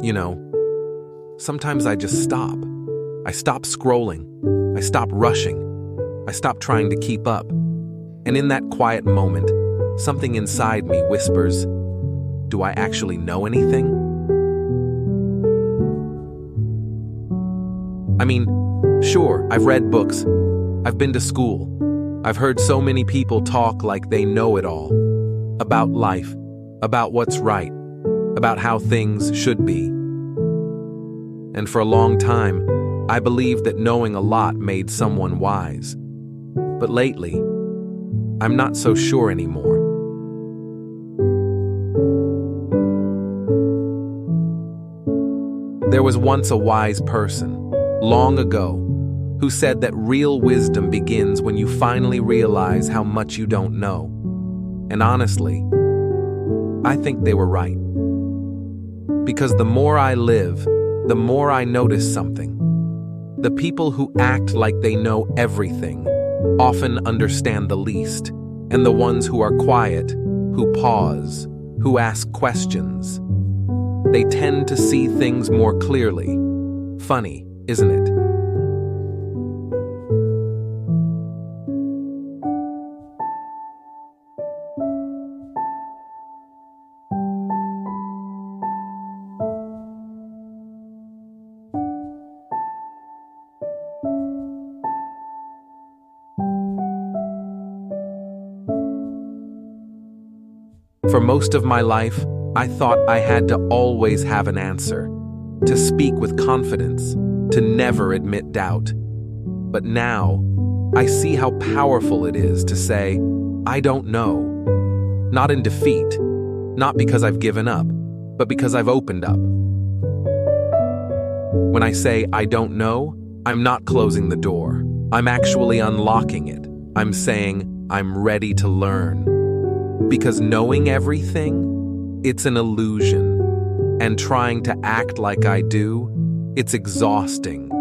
You know, sometimes I just stop. I stop scrolling. I stop rushing. I stop trying to keep up. And in that quiet moment, something inside me whispers, do I actually know anything? I mean, sure, I've read books. I've been to school. I've heard so many people talk like they know it all. About life, about what's right, about how things should be. And for a long time, I believed that knowing a lot made someone wise. But lately, I'm not so sure anymore. There was once a wise person, long ago, who said that real wisdom begins when you finally realize how much you don't know. And honestly, I think they were right. Because the more I live, the more I notice something. The people who act like they know everything often understand the least, and the ones who are quiet, who pause, who ask questions, they tend to see things more clearly. Funny, isn't it? For most of my life, I thought I had to always have an answer, to speak with confidence, to never admit doubt. But now, I see how powerful it is to say, I don't know. Not in defeat, not because I've given up, but because I've opened up. When I say I don't know, I'm not closing the door. I'm actually unlocking it. I'm saying I'm ready to learn. Because knowing everything, it's an illusion. And trying to act like I do, it's exhausting.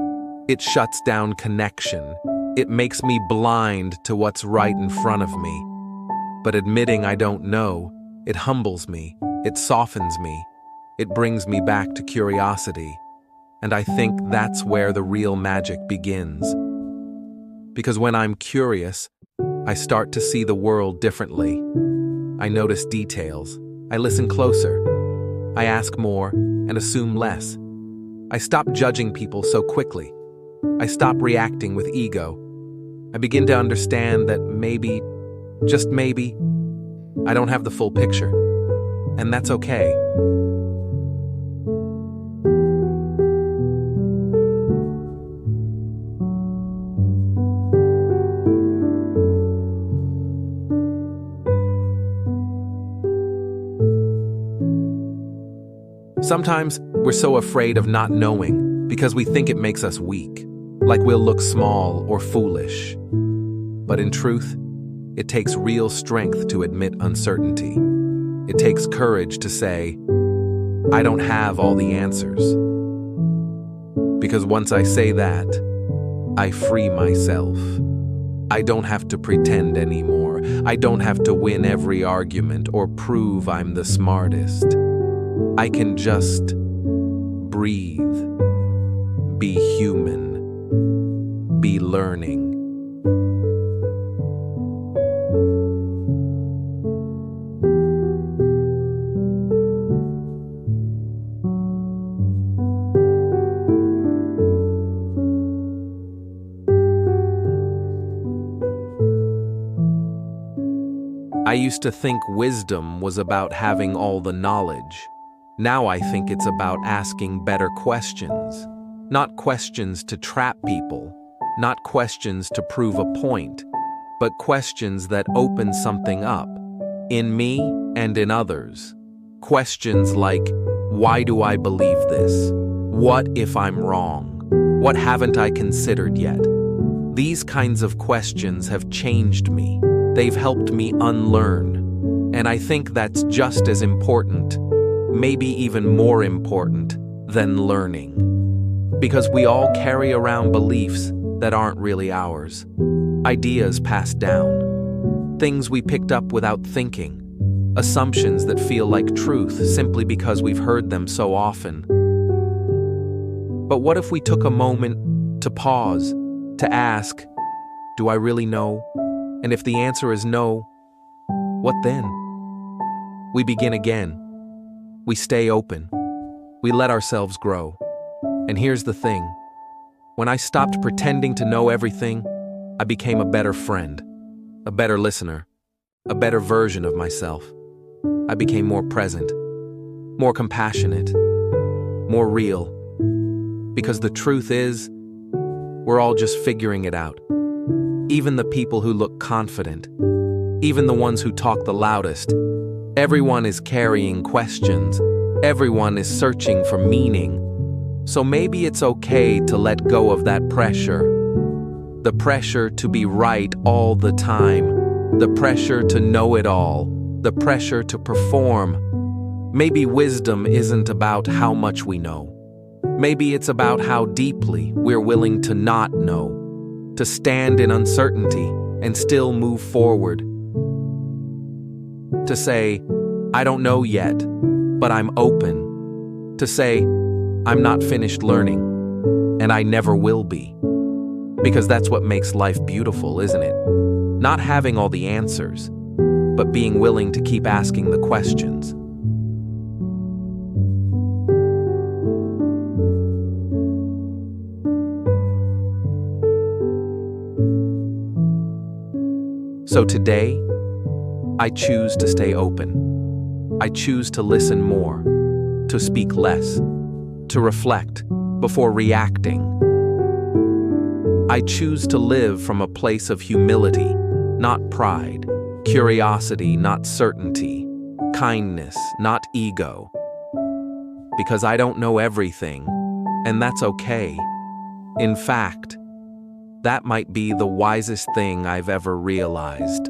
It shuts down connection. It makes me blind to what's right in front of me. But admitting I don't know, it humbles me. It softens me. It brings me back to curiosity. And I think that's where the real magic begins. Because when I'm curious, I start to see the world differently. I notice details. I listen closer. I ask more and assume less. I stop judging people so quickly. I stop reacting with ego. I begin to understand that maybe, just maybe, I don't have the full picture. And that's okay. Sometimes we're so afraid of not knowing because we think it makes us weak, like we'll look small or foolish. But in truth, it takes real strength to admit uncertainty. It takes courage to say, I don't have all the answers. Because once I say that, I free myself. I don't have to pretend anymore. I don't have to win every argument or prove I'm the smartest. I can just breathe, be human, be learning. I used to think wisdom was about having all the knowledge. Now I think it's about asking better questions. Not questions to trap people, not questions to prove a point, but questions that open something up, in me and in others. Questions like, why do I believe this? What if I'm wrong? What haven't I considered yet? These kinds of questions have changed me. They've helped me unlearn. And I think that's just as important, maybe even more important, than learning. Because we all carry around beliefs that aren't really ours. Ideas passed down. Things we picked up without thinking. Assumptions that feel like truth simply because we've heard them so often. But what if we took a moment to pause, to ask, do I really know? And if the answer is no, what then? We begin again. We stay open. We let ourselves grow. And here's the thing. When I stopped pretending to know everything, I became a better friend, a better listener, a better version of myself. I became more present, more compassionate, more real. Because the truth is, we're all just figuring it out. Even the people who look confident, even the ones who talk the loudest, everyone is carrying questions. Everyone is searching for meaning. So maybe it's okay to let go of that pressure. The pressure to be right all the time. The pressure to know it all. The pressure to perform. Maybe wisdom isn't about how much we know. Maybe it's about how deeply we're willing to not know, to stand in uncertainty and still move forward. To say, I don't know yet, but I'm open. To say, I'm not finished learning, and I never will be. Because that's what makes life beautiful, isn't it? Not having all the answers, but being willing to keep asking the questions. So today, I choose to stay open. I choose to listen more, to speak less, to reflect before reacting. I choose to live from a place of humility, not pride, curiosity, not certainty, kindness, not ego. Because I don't know everything, and that's okay. In fact, that might be the wisest thing I've ever realized.